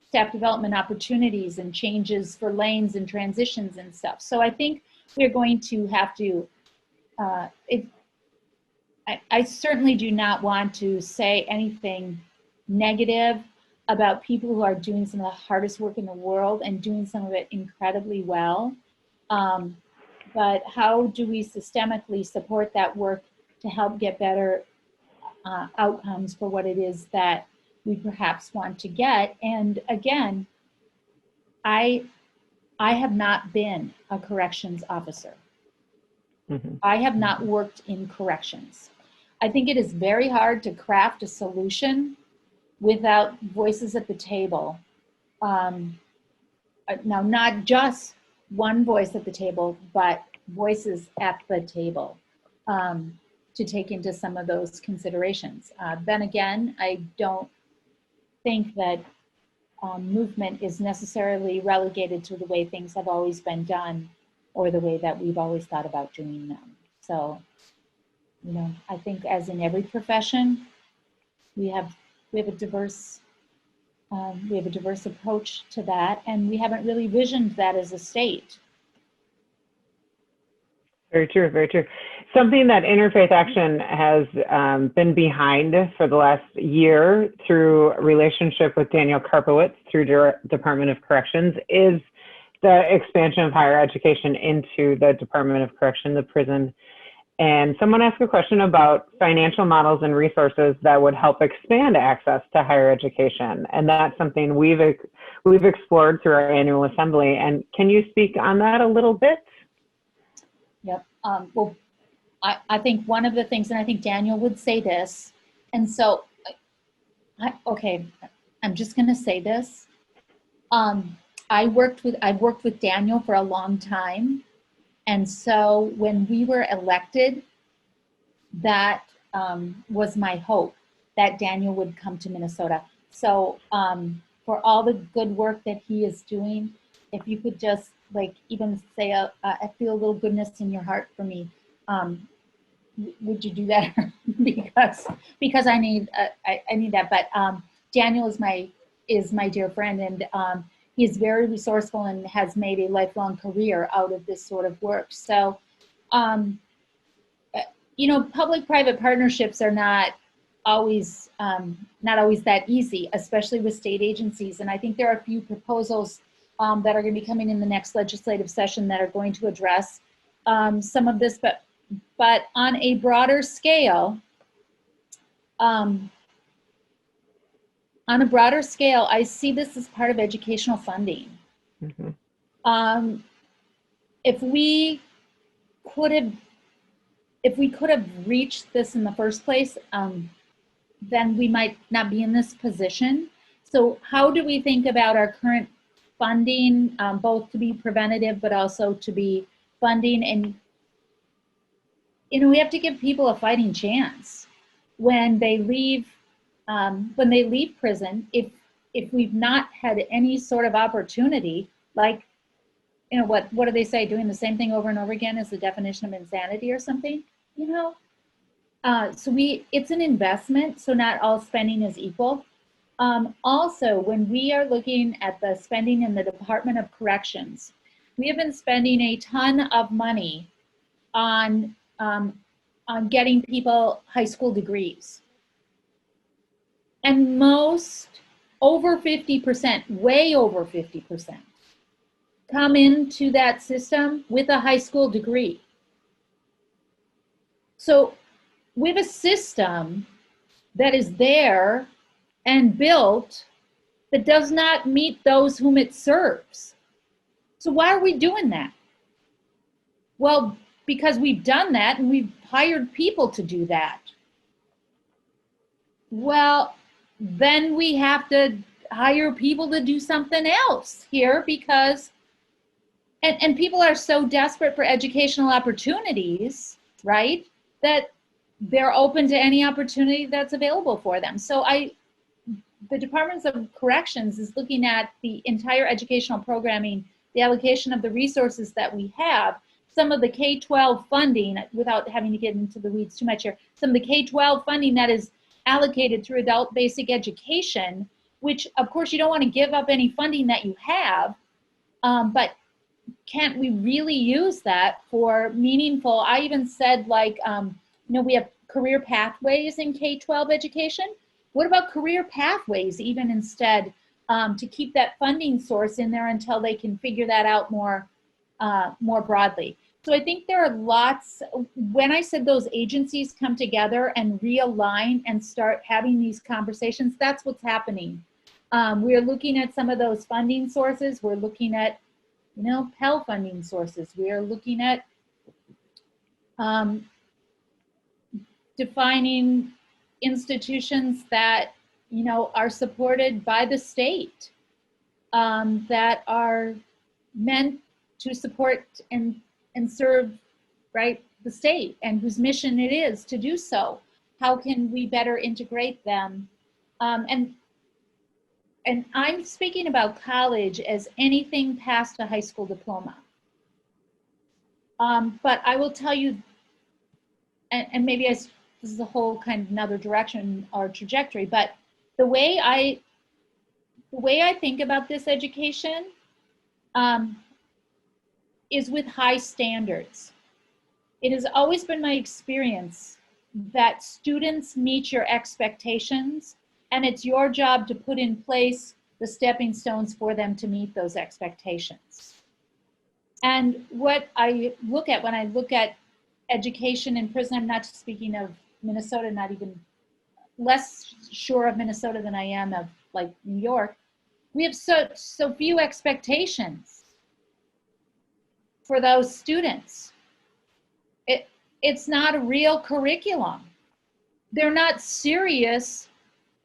staff development opportunities and changes for lanes and transitions and stuff. So I think we're going to have to, I certainly do not want to say anything negative about people who are doing some of the hardest work in the world and doing some of it incredibly well. But how do we systemically support that work to help get better outcomes for what it is that we perhaps want to get? And again, I have not been a corrections officer. Mm-hmm. I have not worked in corrections. I think it is very hard to craft a solution without voices at the table. Now, not just one voice at the table, but voices at the table to take into some of those considerations. Then again, I don't think that movement is necessarily relegated to the way things have always been done or the way that we've always thought about doing them. So, you know, I think as in every profession, we have a diverse approach to that, and we haven't really visioned that as a state. Very true, very true. Something that Interfaith Action has been behind for the last year through relationship with Daniel Karpowitz through Department of Corrections is the expansion of higher education into the Department of Correction, the prison. And someone asked a question about financial models and resources that would help expand access to higher education. And that's something we've explored through our annual assembly. And can you speak on that a little bit? Yep. Well, I think one of the things, and I think Daniel would say this, and so, okay, I'm just going to say this. I've worked with Daniel for a long time. And so when we were elected, that was my hope that Daniel would come to Minnesota. So for all the good work that he is doing, if you could just like even say, I feel a little goodness in your heart for me, would you do that? because I need that. But Daniel is my dear friend, and he is very resourceful and has made a lifelong career out of this sort of work. So, you know, public-private partnerships are not always that easy, especially with state agencies. And I think there are a few proposals that are going to be coming in the next legislative session that are going to address some of this. But on a broader scale, I see this as part of educational funding. Mm-hmm. If we could have reached this in the first place, then we might not be in this position. So how do we think about our current funding, both to be preventative, but also to be funding? And, you know, we have to give people a fighting chance when they leave prison. If we've not had any sort of opportunity, like, you know, what do they say? Doing the same thing over and over again is the definition of insanity or something, you know? So it's an investment, so not all spending is equal. Also, when we are looking at the spending in the Department of Corrections, we have been spending a ton of money on getting people high school degrees. And most, over 50%, way over 50%, come into that system with a high school degree. So we have a system that is there and built that does not meet those whom it serves. So why are we doing that? Well, because we've done that and we've hired people to do that. Well, then we have to hire people to do something else here because, and people are so desperate for educational opportunities, right, that they're open to any opportunity that's available for them. So the Department of Corrections is looking at the entire educational programming, the allocation of the resources that we have, some of the K-12 funding, without having to get into the weeds too much here, some of the K-12 funding that is allocated through adult basic education, which of course you don't want to give up any funding that you have, but can't we really use that for meaningful, I even said like, we have career pathways in K-12 education. What about career pathways even instead, to keep that funding source in there until they can figure that out more broadly? So I think there are lots, when I said those agencies come together and realign and start having these conversations, that's what's happening. We're looking at some of those funding sources. We're looking at, Pell funding sources. We are looking at defining institutions that, are supported by the state, that are meant to support and serve, right, the state, and whose mission it is to do so. How can we better integrate them? And I'm speaking about college as anything past a high school diploma. But I will tell you, and maybe this is a whole kind of another direction or trajectory, but the way I think about this education is with high standards. It has always been my experience that students meet your expectations, and it's your job to put in place the stepping stones for them to meet those expectations. And what I look at when I look at education in prison, I'm not just speaking of Minnesota, not even less sure of Minnesota than I am of like New York. We have so few expectations for those students. It's not a real curriculum. They're not serious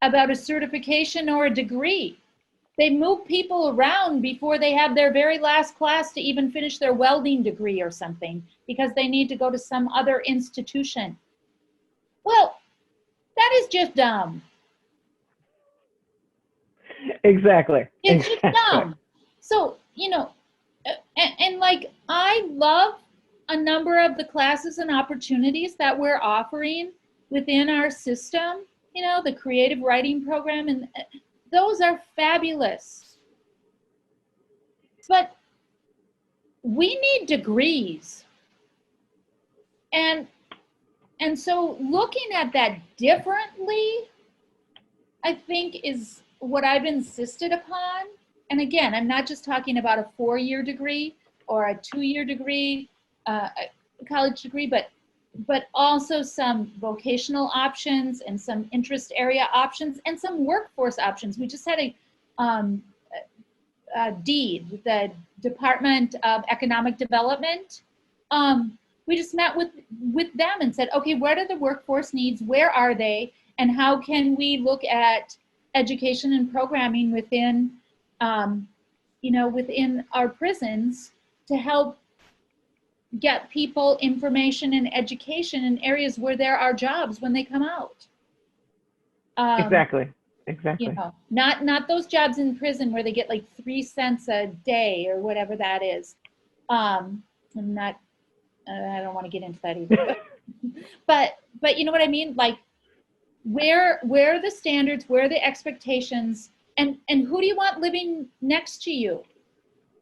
about a certification or a degree. They move people around before they have their very last class to even finish their welding degree or something because they need to go to some other institution. Well, that is just dumb. Exactly. It's just dumb. So, and like, I love a number of the classes and opportunities that we're offering within our system, the creative writing program, and those are fabulous. But we need degrees. And so looking at that differently, I think is what I've insisted upon. And again, I'm not just talking about a 4-year degree or a 2-year degree, a college degree, but also some vocational options and some interest area options and some workforce options. We just had a DEED, the Department of Economic Development. We just met with them and said, okay, what are the workforce needs? Where are they? And how can we look at education and programming within, within our prisons to help get people information and education in areas where there are jobs when they come out. Exactly. Not those jobs in prison where they get like 3 cents a day or whatever that is. I don't want to get into that either. but you know what I mean? Like, where are the standards? Where are the expectations? And who do you want living next to you?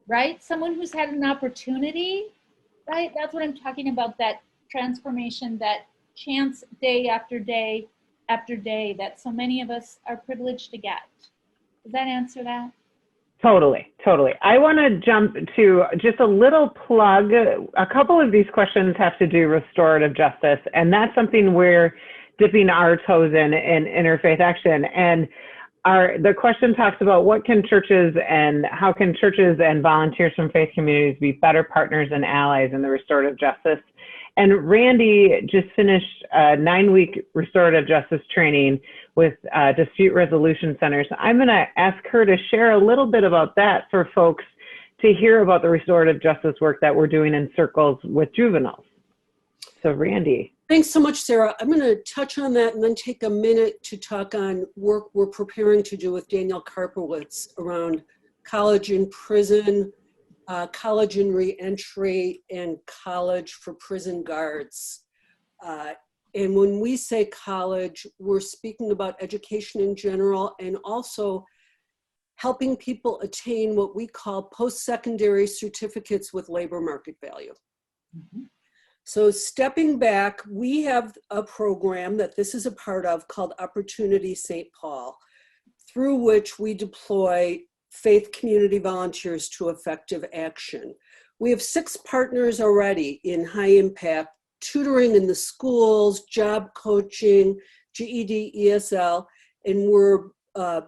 Right? Someone who's had an opportunity. Right? That's what I'm talking about, that transformation, that chance day after day after day that so many of us are privileged to get. Does that answer that? Totally. I want to jump to just a little plug. A couple of these questions have to do with restorative justice, and that's something we're dipping our toes in Interfaith Action. And the question talks about what can churches and how can churches and volunteers from faith communities be better partners and allies in the restorative justice. And Randy just finished a 9-week restorative justice training with dispute resolution centers. I'm going to ask her to share a little bit about that for folks to hear about the restorative justice work that we're doing in circles with juveniles. So Randy. Thanks so much, Sarah. I'm going to touch on that and then take a minute to talk on work we're preparing to do with Daniel Karpowitz around college and prison college and reentry, and college for prison guards. And when we say college, we're speaking about education in general, and also helping people attain what we call post-secondary certificates with labor market value. Mm-hmm. So stepping back, we have a program that this is a part of called Opportunity St. Paul, through which we deploy faith community volunteers to effective action. We have 6 partners already in high impact, tutoring in the schools, job coaching, GED, ESL, and we're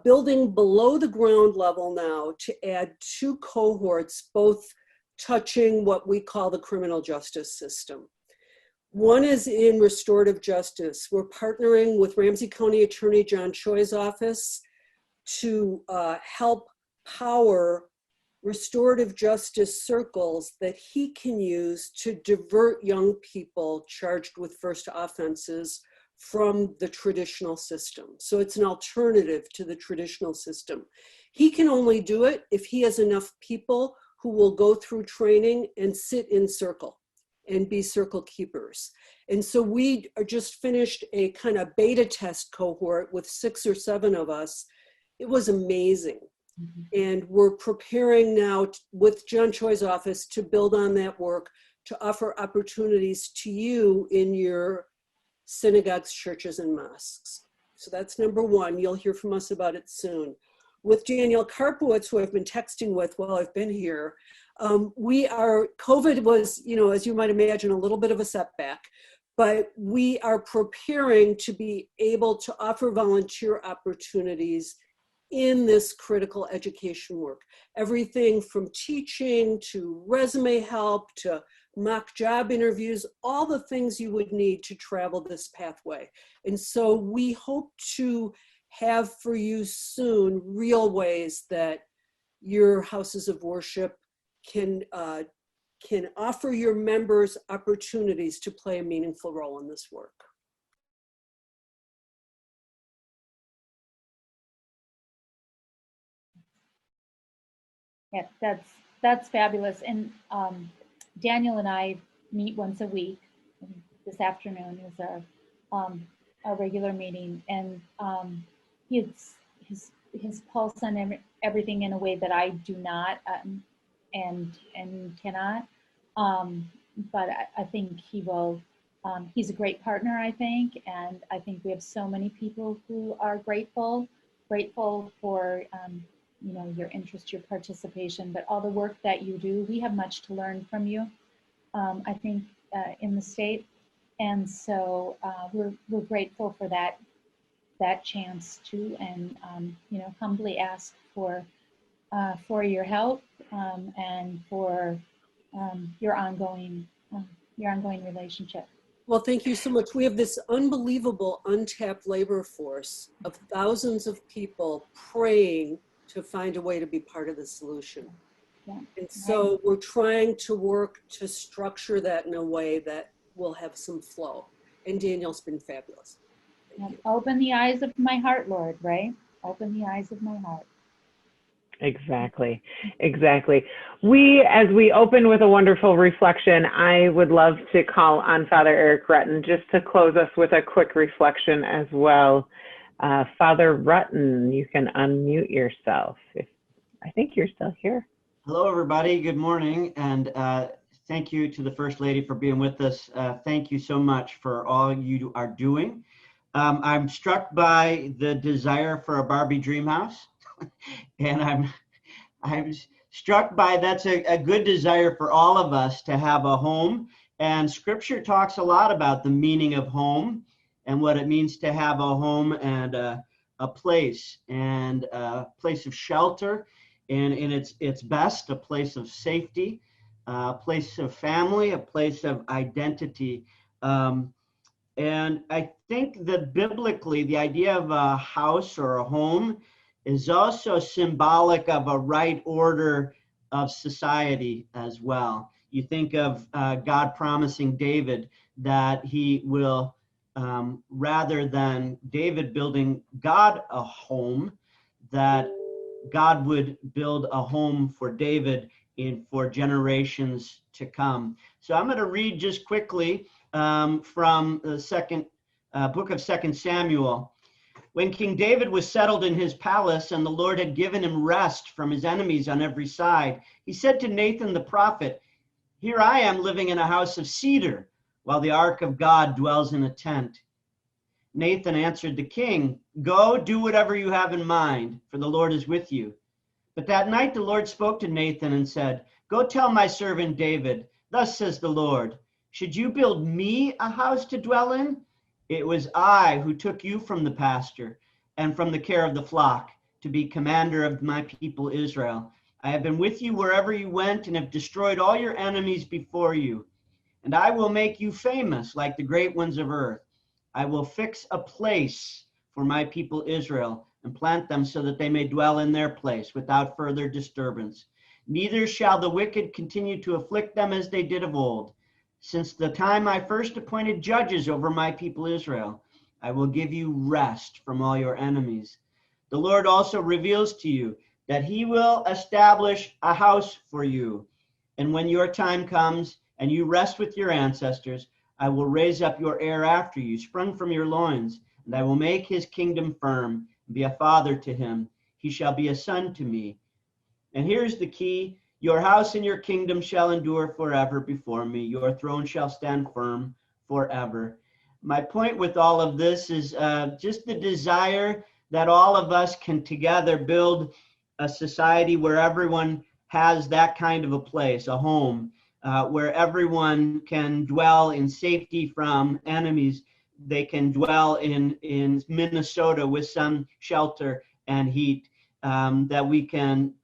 building below the ground level now to add 2 cohorts, both touching what we call the criminal justice system. One is in restorative justice. We're partnering with Ramsey County Attorney John Choi's office to help power restorative justice circles that he can use to divert young people charged with first offenses from the traditional system. So it's an alternative to the traditional system. He can only do it if he has enough people who will go through training and sit in circle and be circle keepers. And so we are just finished a kind of beta test cohort with 6 or 7 of us. It was amazing. Mm-hmm. And we're preparing now with John Choi's office to build on that work, to offer opportunities to you in your synagogues, churches, and mosques. So that's number 1. You'll hear from us about it soon. With Danielle Karpowitz, who I've been texting with while I've been here, COVID was, as you might imagine, a little bit of a setback, but we are preparing to be able to offer volunteer opportunities in this critical education work. Everything from teaching to resume help to mock job interviews, all the things you would need to travel this pathway. And so we hope to have for you soon real ways that your houses of worship can offer your members opportunities to play a meaningful role in this work. Yeah, that's fabulous. And Daniel and I meet once a week. This afternoon is our regular meeting, and his pulse on everything in a way that I do not and cannot. But I think he will. He's a great partner, I think, and I think we have so many people who are grateful for your interest, your participation, but all the work that you do. We have much to learn from you, I think, in the state, and so we're grateful for that chance to, and humbly ask for your help and for your ongoing relationship. Well, thank you so much. We have this unbelievable untapped labor force of thousands of people praying to find a way to be part of the solution. Yeah. And so we're trying to work to structure that in a way that will have some flow. And Danielle's been fabulous. Open the eyes of my heart, Lord, right? Open the eyes of my heart. Exactly. As we open with a wonderful reflection, I would love to call on Father Eric Rutten just to close us with a quick reflection as well. Father Rutten, you can unmute yourself. I think you're still here. Hello, everybody. Good morning. And thank you to the First Lady for being with us. Thank you so much for all you are doing. I'm struck by the desire for a Barbie dream house. And I'm struck by that's a good desire for all of us to have a home. And Scripture talks a lot about the meaning of home and what it means to have a home and a place of shelter, and in its best, a place of safety, a place of family, a place of identity. And I think that biblically, the idea of a house or a home is also symbolic of a right order of society as well. You think of God promising David that he will, rather than David building God a home, that God would build a home for David for generations to come. So I'm going to read just quickly from the book of 2 Samuel. When King David was settled in his palace and the Lord had given him rest from his enemies on every side, he said to Nathan the prophet, "Here I am living in a house of cedar, while the ark of God dwells in a tent." Nathan answered the king, "Go, do whatever you have in mind, for the Lord is with you." But that night the Lord spoke to Nathan and said, "Go tell my servant David, thus says the Lord, should you build me a house to dwell in? It was I who took you from the pasture and from the care of the flock to be commander of my people Israel. I have been with you wherever you went and have destroyed all your enemies before you. And I will make you famous like the great ones of earth. I will fix a place for my people Israel and plant them so that they may dwell in their place without further disturbance. Neither shall the wicked continue to afflict them as they did of old. Since the time I first appointed judges over my people Israel, I will give you rest from all your enemies. The Lord also reveals to you that he will establish a house for you. And when your time comes and you rest with your ancestors, I will raise up your heir after you, sprung from your loins, and I will make his kingdom firm and be a father to him. He shall be a son to me. And here's the key. Your house and your kingdom shall endure forever before me. Your throne shall stand firm forever. My point with all of this is just the desire that all of us can together build a society where everyone has that kind of a place, a home, where everyone can dwell in safety from enemies. They can dwell in Minnesota with some shelter and heat, that we can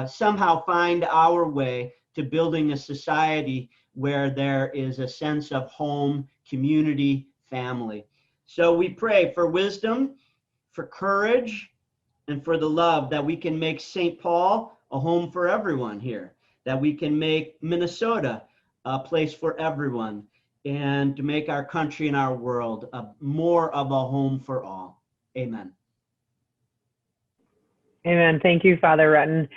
somehow find our way to building a society where there is a sense of home, community, family. So we pray for wisdom, for courage, and for the love that we can make St. Paul a home for everyone here, that we can make Minnesota a place for everyone, and to make our country and our world more of a home for all. Amen. Amen. Thank you, Father Rutten.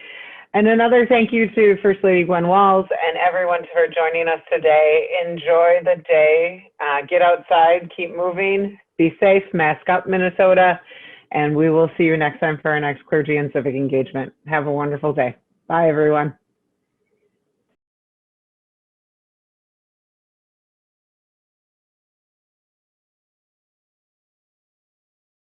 And another thank you to First Lady Gwen Walz and everyone for joining us today. Enjoy the day. Get outside, keep moving, be safe, mask up, Minnesota, and we will see you next time for our next Clergy and Civic engagement. Have a wonderful day. Bye, everyone.